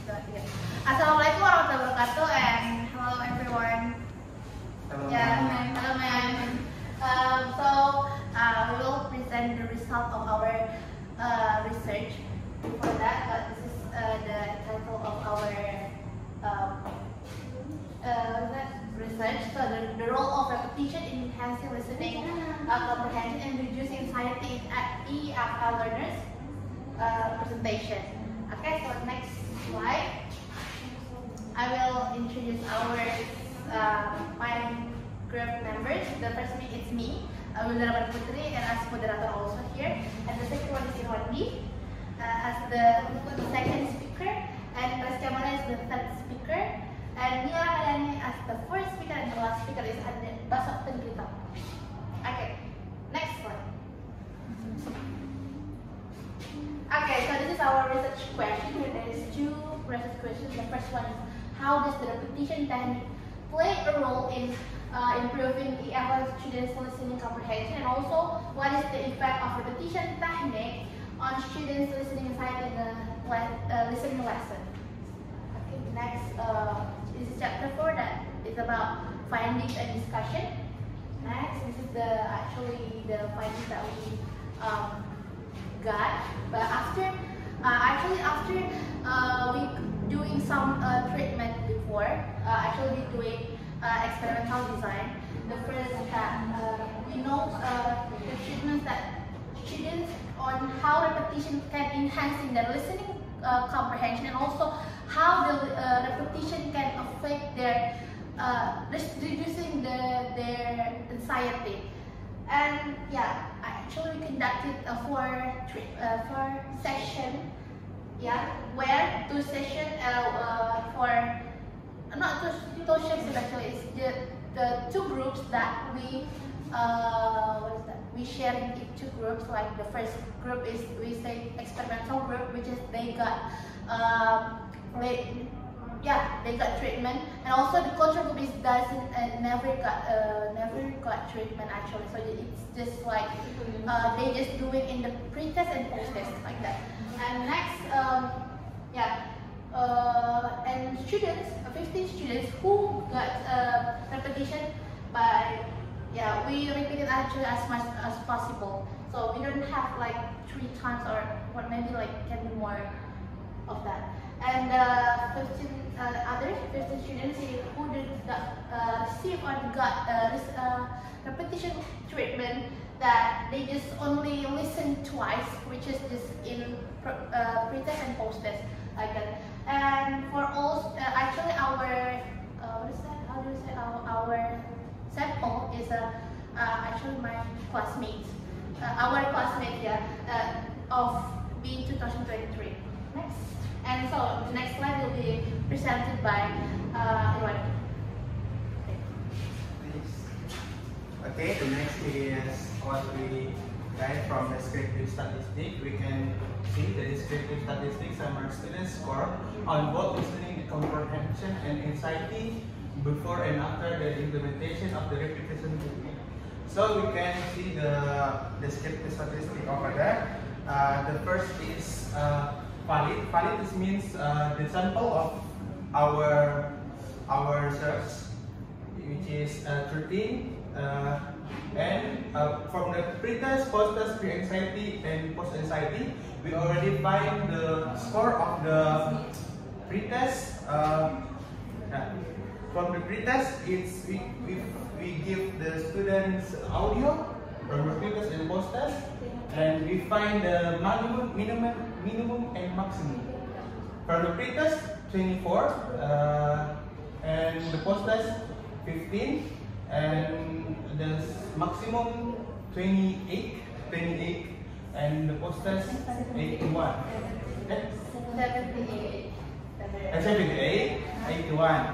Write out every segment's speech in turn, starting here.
Assalamualaikum warahmatullahi wabarakatuh, and hello everyone. Hello, hello ma'am. We will present the result of our research. For that, this is the title of our research. So the role of repetition in enhancing listening comprehension and reducing anxiety in EFL learners. Presentation. Okay, so next slide. I will introduce our 5 group members. The first one is me, Wildarawan Putri, and as moderator also here. And the second one is Irwandi as the second speaker, and Rizky Amana is the third speaker, and Mila Kadani as the fourth speaker, and the last speaker is Basok Tenggita. Okay, next slide. Okay, so this is our research question. There is 2 research questions. The first one is, how does the repetition technique play a role in improving EFL students' listening comprehension, and also what is the effect of repetition technique on students' listening anxiety in the listening lesson? Okay, next this is chapter 4 that is about findings and discussion. Next, this is actually the findings that we got, but after we doing some treatment before, actually doing experimental design. The first that we know the treatments that students on how repetition can enhance in their listening comprehension, and also how the repetition can affect their reducing their anxiety. And yeah, actually we conducted a 4 session, yeah, where 2 sessions for not 2 sessions actually. It's the 2 groups that we we share in 2 groups. Like the first group is, we say, experimental group, which is they got they got treatment, and also the control group is never got treatment actually. So it's just like they just do it in the pre-test and post-test like that. And next, and students, 50 students who got repetition by, we repeated actually as much as possible. So we don't have like 3 times or what, maybe like can be more of that. And 15 students who did receive or got repetition treatment, that they just only listen twice, which is just in pre-test and post-test like that. And for all, actually our what is that? How do you say? Our sample is actually my classmates, our classmates, of B 2023. Next. And so the next slide will be presented by Iwan. Okay, the next is what we got from descriptive statistics. We can see the descriptive statistics among students score on both listening comprehension and anxiety before and after the implementation of the repetition technique. So we can see the descriptive statistic over there. The first is valid. Valid means the sample of our research, which is 13. And from the pre-test, post-test, pre-anxiety, and post-anxiety, we already find the score of the pre-test. From the pre-test, it's we give the students audio from the pre-test and post-test, and we find the minimum, and maximum. From the pre-test, 24, and the post-test, 15. And the maximum 28, and the post-test 81. 78, 81.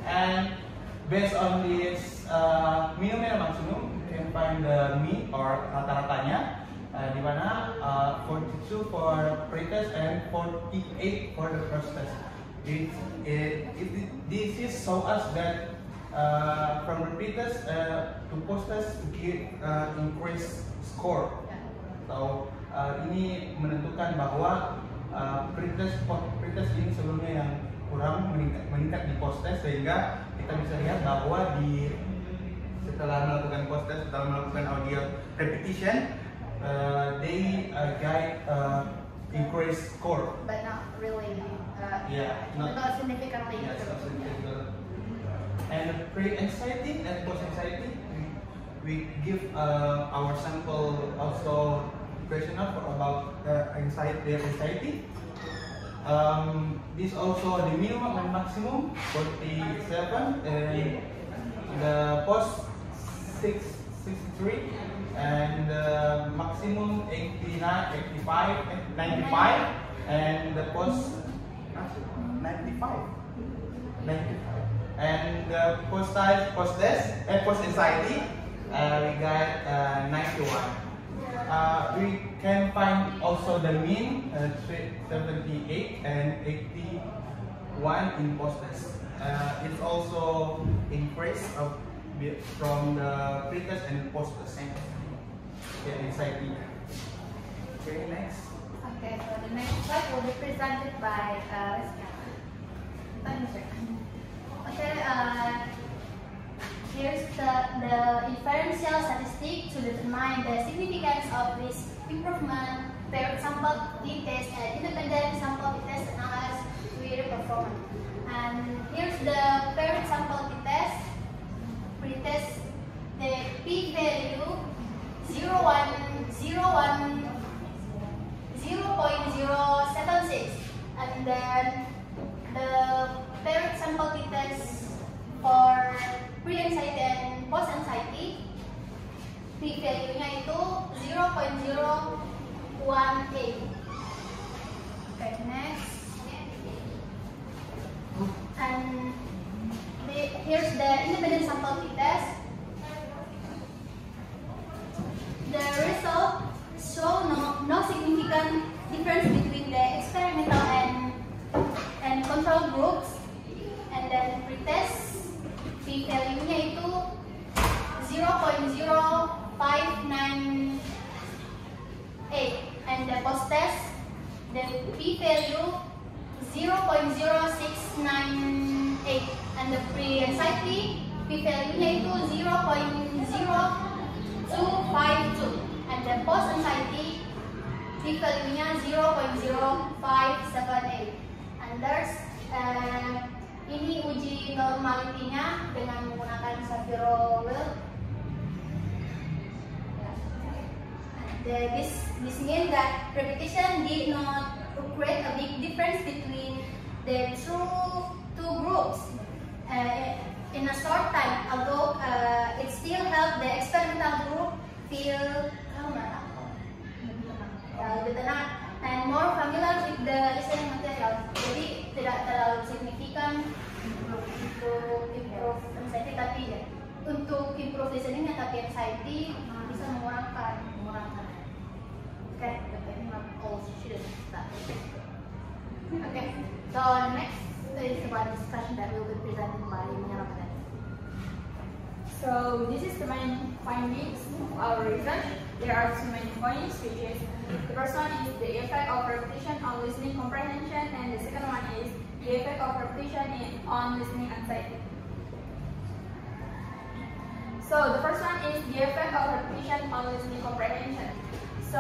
And based on this minimum and maximum, you can find the mean or rata-ratanya, di mana 42 for pre-test and 48 for the post-test. This is show us that from the pre-test to post-test give increase score. So ini menentukan bahwa pre-test ini sebelum meningkat di post test, sehingga kita bisa lihat bahwa setelah melakukan post test, setelah melakukan audio repetition, they guide increase score. But not really. Not significantly. Yes, and pre-anxiety and post-anxiety, we give our sample also questionnaire about anxiety. This also the minimum and maximum 47 and the post 63 and the maximum 89, 85, 95 and the post 95 and the post anxiety we got 91. We can find also the mean 78 and 81 in post test. It's also increase from the pre-test and post test. Anxiety. Okay, next. Okay, so the next slide will be presented by Okay, here's the inferential statistic to determine the significance of this improvement, paired sample t-test and independent sample t-test analysis with performance. And here's the paired sample t-test. Pretest the p-value 0.076, and then the paired sample t-test for pre-anxiety and post-anxiety, p-value-nya itu 0.018. Okay, next. And here's the independent sample t-test. The result show no significant difference between the experimental and control groups. And then pretest p-value-nya itu 0.0598, and the post-test the p-value 0.0698, and the pre-anxiety p-value-nya itu 0.0252, and the post-anxiety p-value-nya 0.0578. And there's ini uji normality-nya dengan menggunakan Shapiro-Wilk. This means that repetition did not create a big difference between the two groups in a short time, although it still helped the experimental group feel calmer, lebih tenang, and more familiar with the listening material. Jadi tidak terlalu signifikan untuk improve anxiety, tapi ya untuk improve listeningnya, tapi anxiety bisa mengurangkan. Okay, not all students. Okay, so next is about discussion that will be presented by Ramadan. So this is the main findings of our research. There are two main points, which is the first one is the effect of repetition on listening comprehension, and the second one is the effect of repetition on listening anxiety. So the first one is the effect of repetition on listening comprehension. So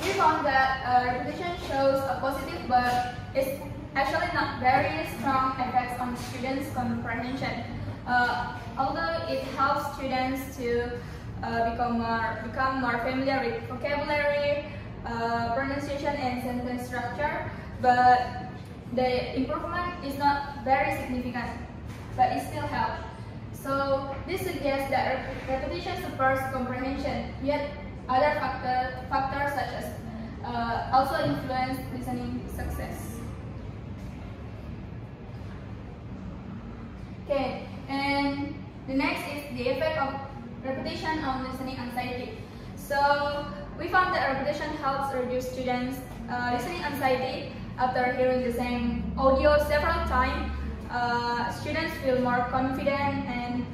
we found that repetition shows a positive, but it's actually not very strong effects on students' comprehension. Although it helps students to become more familiar with vocabulary, pronunciation, and sentence structure, but the improvement is not very significant, but it still helps. So this suggests that repetition supports comprehension, yet other factors such as also influence listening success. Okay, and the next is the effect of repetition on listening anxiety. So we found that repetition helps reduce students' listening anxiety. After hearing the same audio several times, students feel more confident and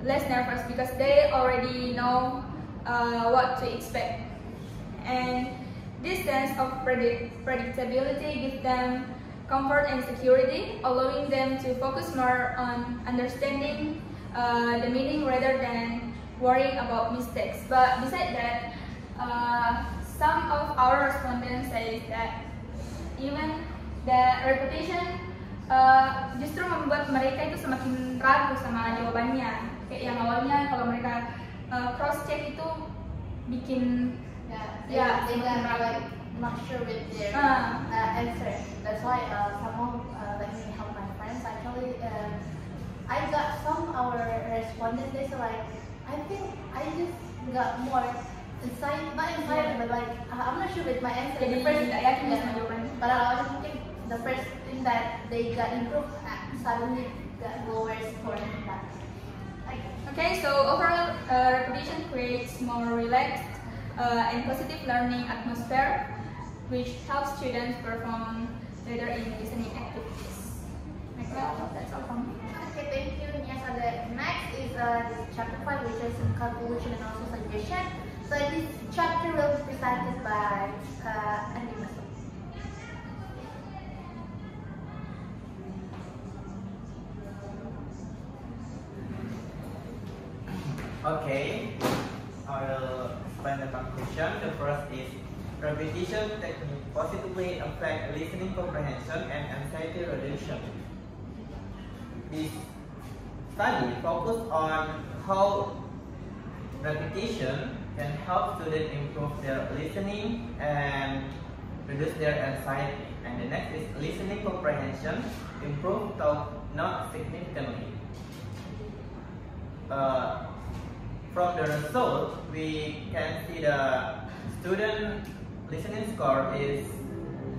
less nervous because they already know what to expect. And this sense of predictability gives them comfort and security, allowing them to focus more on understanding the meaning rather than worrying about mistakes. But besides that, some of our respondents say that even the repetition justru membuat mereka itu semakin ragu sama jawabannya. Kayak yang awalnya kalau mereka cross check itu bikin they got like not sure with their answer. That's why some of let me help my friends. Actually, I got some our respondents. They said like, I think I just got more not inside, but like I'm not sure with my answer. Jadi tidak yakin sama jawabannya. But I was thinking the first thing that they got improved suddenly got lower score than that. Okay, so overall, repetition creates more relaxed and positive learning atmosphere, which helps students perform better in listening activities. That's all from me. Okay, thank you. Yes, and the next is chapter 5, which is calculation and also suggestion. So this chapter will be presented by Andi Masuk. Okay, I will explain the conclusion. The first is repetition technique positively affect listening comprehension and anxiety reduction. This study focused on how repetition can help students improve their listening and reduce their anxiety. And the next is listening comprehension improve though not significantly. From the result, we can see the student listening score is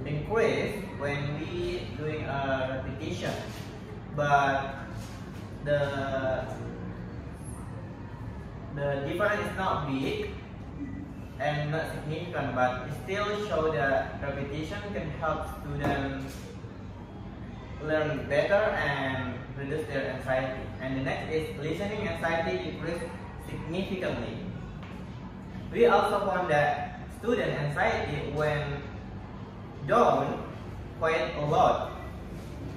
increased when we doing a repetition, but the difference is not big and not significant, but it still show that repetition can help students learn better and reduce their anxiety. And the next is listening anxiety decrease significantly. We also found that student anxiety when down quite a lot.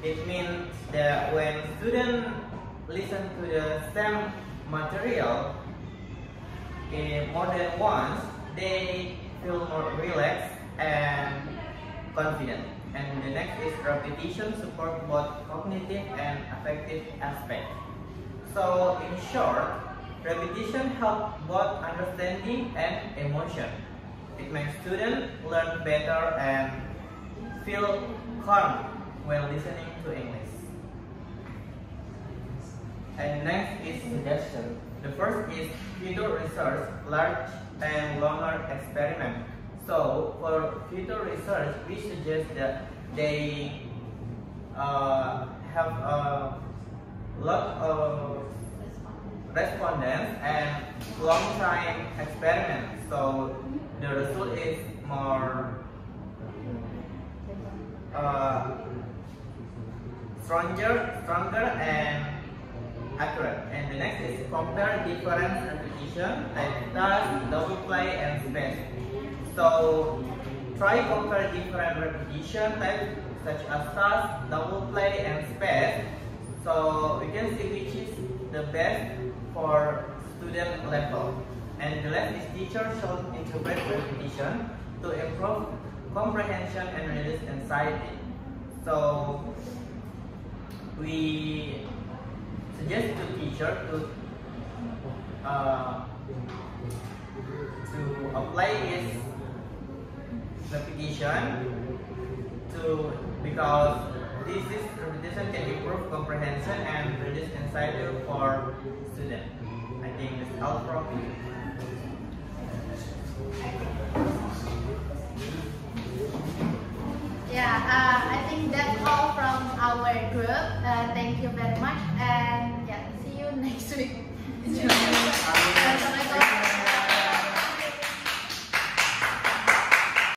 It means that when students listen to the same material more than once, they feel more relaxed and confident. And the next is repetition support both cognitive and affective aspects. So in short, repetition helps both understanding and emotion. It makes students learn better and feel calm when listening to English. And next is suggestion. The first is future research, large and longer experiment. So for future research, we suggest that they have a lot of respondents and long-time experiments. So the result is more stronger and accurate. And the next is compare different repetition like task, double play, and space. So try compare different repetition types such as task, double play, and space. So we can see which is the best for student level. And the last is teacher should integrate repetition to improve comprehension and reduce anxiety. So we suggest to teacher to apply this repetition because this repetition can improve comprehension and reduce anxiety for students. I think that's all from me. Yeah, I think that's all from our group. Thank you very much, and yeah, see you next week. Assalamualaikum.